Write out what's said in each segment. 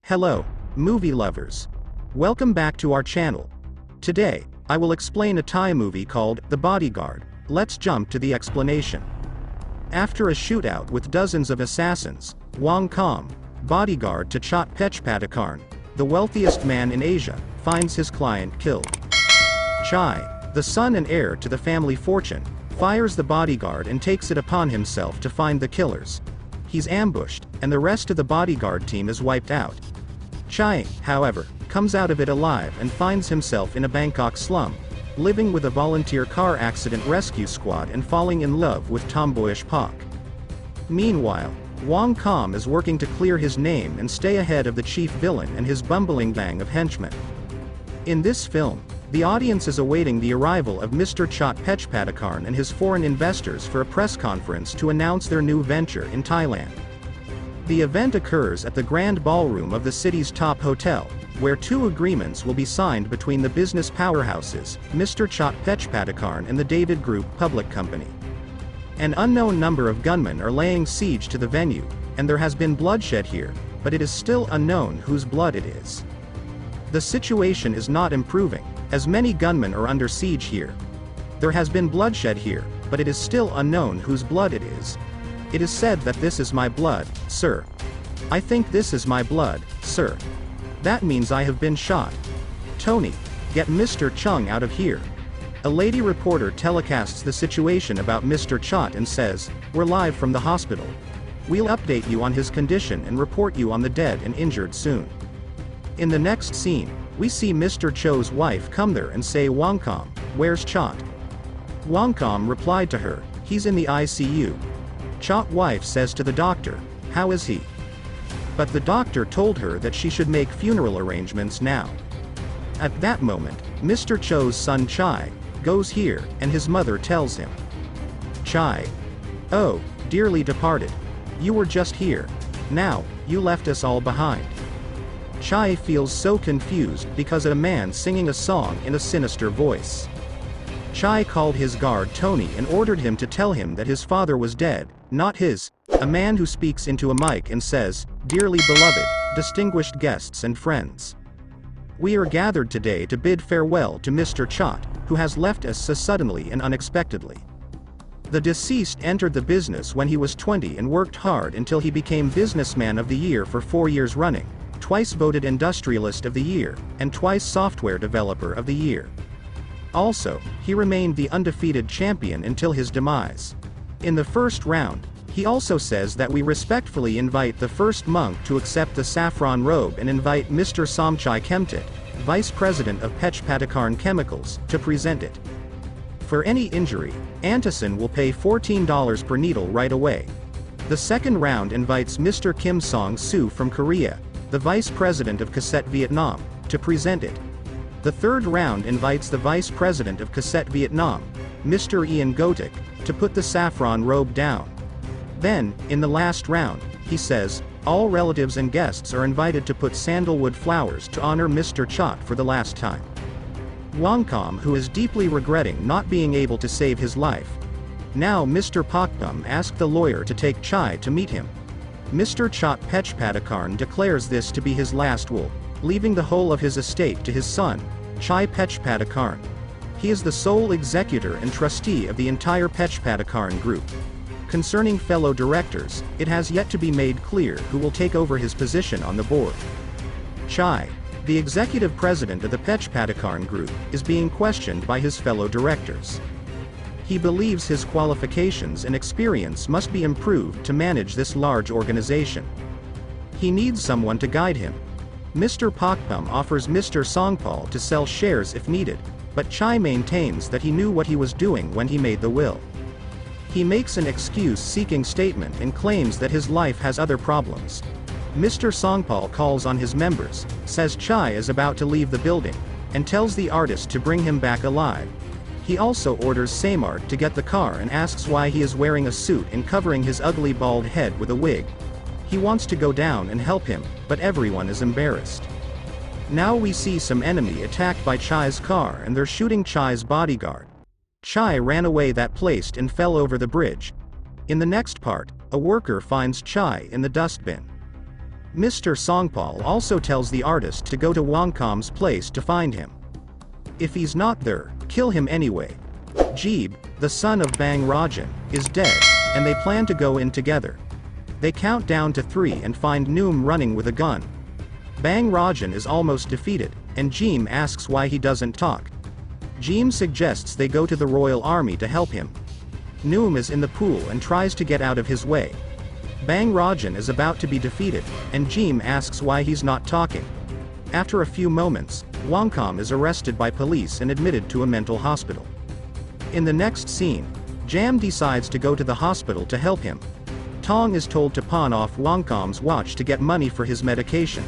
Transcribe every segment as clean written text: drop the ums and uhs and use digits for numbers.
Hello, movie lovers. Welcome back to our channel. Today, I will explain a Thai movie called The Bodyguard. Let's jump to the explanation. After a shootout with dozens of assassins, Wong Kam, bodyguard to Chot Pechpatakarn, the wealthiest man in Asia, finds his client killed. Chai, the son and heir to the family fortune, fires the bodyguard and takes it upon himself to find the killers. He's ambushed, and the rest of the bodyguard team is wiped out. Chai, however, comes out of it alive and finds himself in a Bangkok slum, living with a volunteer car accident rescue squad and falling in love with tomboyish Pak. Meanwhile, Wong Kam is working to clear his name and stay ahead of the chief villain and his bumbling gang of henchmen. In this film, the audience is awaiting the arrival of Mr. Chot Pechpatakarn and his foreign investors for a press conference to announce their new venture in Thailand. The event occurs at the Grand Ballroom of the city's top hotel, where two agreements will be signed between the business powerhouses, Mr. Chot Pechpatakarn and the David Group Public Company. An unknown number of gunmen are laying siege to the venue, and there has been bloodshed here, but it is still unknown whose blood it is. The situation is not improving, as many gunmen are under siege here. There has been bloodshed here, but it is still unknown whose blood it is. It is said that this is my blood, sir. I think this is my blood, sir. That means I have been shot. Tony, get Mr. Chung out of here. A lady reporter telecasts the situation about Mr. Chot and says, "We're live from the hospital. We'll update you on his condition and report you on the dead and injured soon." In the next scene, we see Mr. Cho's wife come there and say, "Wong Kam, where's Chot?" Wong Kam replied to her, "He's in the ICU." Chot wife says to the doctor, "How is he?" But the doctor told her that she should make funeral arrangements now. At that moment, Mr. Cho's son Chai goes here, and his mother tells him, "Chai, oh, dearly departed. You were just here. Now, you left us all behind." Chai feels so confused because of a man singing a song in a sinister voice. Chai called his guard Tony and ordered him to tell him that his father was dead, not his. A man who speaks into a mic and says, "Dearly beloved, distinguished guests and friends. We are gathered today to bid farewell to Mr. Chot, who has left us so suddenly and unexpectedly. The deceased entered the business when he was 20 and worked hard until he became Businessman of the Year for 4 years running, twice voted Industrialist of the Year, and twice Software Developer of the Year. Also, he remained the undefeated champion until his demise. In the first round, he also says that we respectfully invite the first monk to accept the saffron robe and invite Mr. Somchai Kemtit, Vice President of Pechpatakarn Chemicals, to present it. For any injury, Antison will pay $14 per needle right away. The second round invites Mr. Kim Song-soo from Korea, the Vice President of Cassette Vietnam, to present it. The third round invites the Vice President of Cassette Vietnam, Mr. Ian Gotik, to put the saffron robe down. Then, in the last round, he says, all relatives and guests are invited to put sandalwood flowers to honor Mr. Chot for the last time. Wong Kam, who is deeply regretting not being able to save his life. Now Mr. Pakpum asked the lawyer to take Chai to meet him. Mr. Chot Pechpatakarn declares this to be his last will, leaving the whole of his estate to his son, Chai Pechpatakarn. He is the sole executor and trustee of the entire Pechpatakarn group. Concerning fellow directors, it has yet to be made clear who will take over his position on the board. Chai, the executive president of the Pechpatakarn group, is being questioned by his fellow directors. He believes his qualifications and experience must be improved to manage this large organization. He needs someone to guide him. Mr. Pakpum offers Mr. Songpal to sell shares if needed, but Chai maintains that he knew what he was doing when he made the will. He makes an excuse-seeking statement and claims that his life has other problems. Mr. Songpal calls on his members, says Chai is about to leave the building, and tells the artist to bring him back alive. He also orders Samart to get the car and asks why he is wearing a suit and covering his ugly bald head with a wig. He wants to go down and help him, but everyone is embarrassed. Now we see some enemy attacked by Chai's car and they're shooting Chai's bodyguard. Chai ran away that place and fell over the bridge. In the next part, a worker finds Chai in the dustbin. Mr. Songpal also tells the artist to go to Wangkam's place to find him. If he's not there, kill him anyway. Jeeb, the son of Bang Rajan, is dead, and they plan to go in together. They count down to 3 and find Noom running with a gun. Bang Rajan is almost defeated, and Jeem asks why he doesn't talk. Jeem suggests they go to the Royal Army to help him. Noom is in the pool and tries to get out of his way. Bang Rajan is about to be defeated, and Jeem asks why he's not talking. After a few moments, Wangkam is arrested by police and admitted to a mental hospital. In the next scene, Jam decides to go to the hospital to help him. Tong is told to pawn off Wangkam's watch to get money for his medication.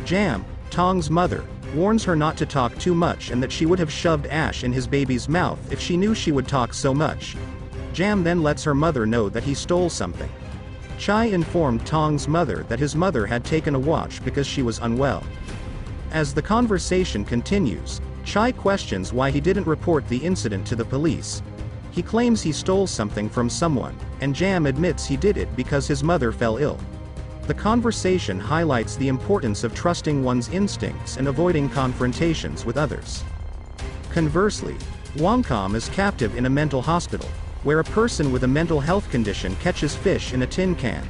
Jam, Tong's mother, warns her not to talk too much and that she would have shoved ash in his baby's mouth if she knew she would talk so much. Jam then lets her mother know that he stole something. Chai informed Tong's mother that his mother had taken a watch because she was unwell. As the conversation continues, Chai questions why he didn't report the incident to the police. He claims he stole something from someone, and Jam admits he did it because his mother fell ill. The conversation highlights the importance of trusting one's instincts and avoiding confrontations with others. Conversely, Wangkam is captive in a mental hospital, where a person with a mental health condition catches fish in a tin can.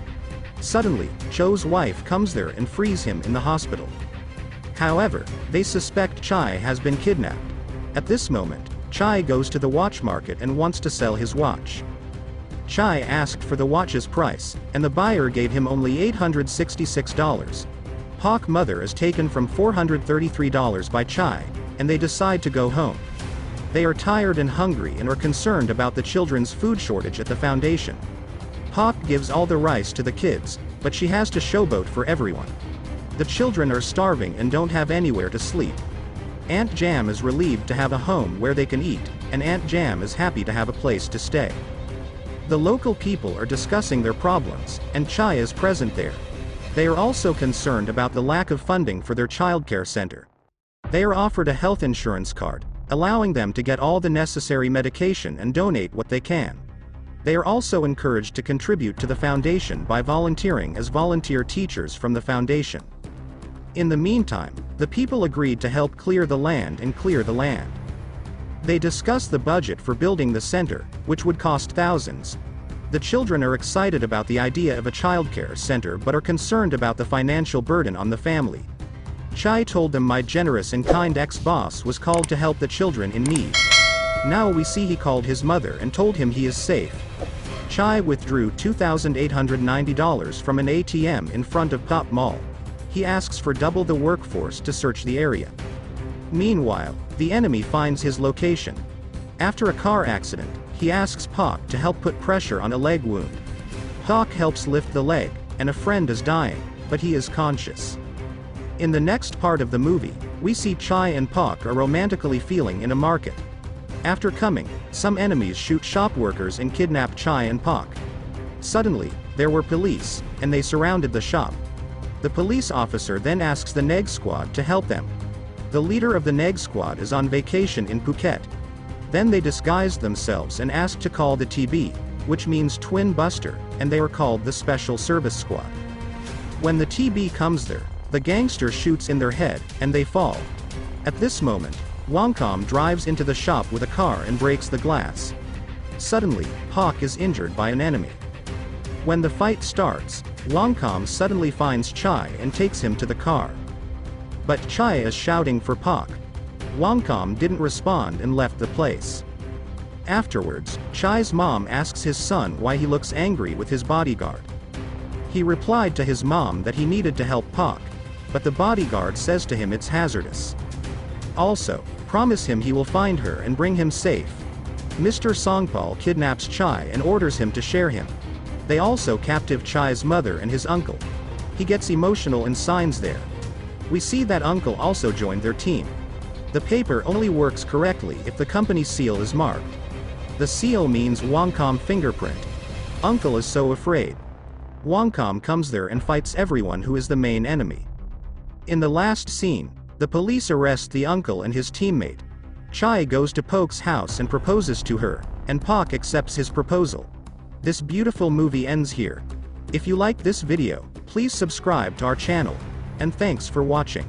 Suddenly, Cho's wife comes there and frees him in the hospital. However, they suspect Chai has been kidnapped. At this moment, Chai goes to the watch market and wants to sell his watch. Chai asked for the watch's price, and the buyer gave him only $866. Hawk mother is taken from $433 by Chai, and they decide to go home. They are tired and hungry and are concerned about the children's food shortage at the foundation. Hawk gives all the rice to the kids, but she has to showboat for everyone. The children are starving and don't have anywhere to sleep. Aunt Jam is relieved to have a home where they can eat, and Aunt Jam is happy to have a place to stay. The local people are discussing their problems, and Chai is present there. They are also concerned about the lack of funding for their childcare center. They are offered a health insurance card, allowing them to get all the necessary medication and donate what they can. They are also encouraged to contribute to the foundation by volunteering as volunteer teachers from the foundation. In the meantime, the people agreed to help clear the land and clear the land. They discuss the budget for building the center, which would cost thousands. The children are excited about the idea of a childcare center but are concerned about the financial burden on the family. Chai told them my generous and kind ex-boss was called to help the children in need. Now we see he called his mother and told him he is safe. Chai withdrew $2,890 from an ATM in front of Pop Mall. He asks for double the workforce to search the area. Meanwhile, the enemy finds his location. After a car accident, he asks Pak to help put pressure on a leg wound. Pak helps lift the leg, and a friend is dying, but he is conscious. In the next part of the movie, we see Chai and Pak are romantically feeling in a market. After coming, some enemies shoot shop workers and kidnap Chai and Pak. Suddenly, there were police, and they surrounded the shop. The police officer then asks the Neg Squad to help them. The leader of the Neg Squad is on vacation in Phuket. Then they disguised themselves and asked to call the TB, which means Twin Buster, and they are called the Special Service Squad. When the TB comes there, the gangster shoots in their head, and they fall. At this moment, Wangkam drives into the shop with a car and breaks the glass. Suddenly, Hawk is injured by an enemy. When the fight starts, Wangkam suddenly finds Chai and takes him to the car. But Chai is shouting for Pak. Wangkam didn't respond and left the place. Afterwards, Chai's mom asks his son why he looks angry with his bodyguard. He replied to his mom that he needed to help Pak, but the bodyguard says to him it's hazardous. Also, promise him he will find her and bring him safe. Mr. Songpal kidnaps Chai and orders him to share him. They also captive Chai's mother and his uncle. He gets emotional and signs there. We see that uncle also joined their team. The paper only works correctly if the company seal is marked. The seal means Wangkam fingerprint. Uncle is so afraid. Wangkam comes there and fights everyone who is the main enemy. In the last scene, the police arrest the uncle and his teammate. Chai goes to Pok's house and proposes to her, and Pak accepts his proposal. This beautiful movie ends here. If you like this video, Please subscribe to our channel. And thanks for watching.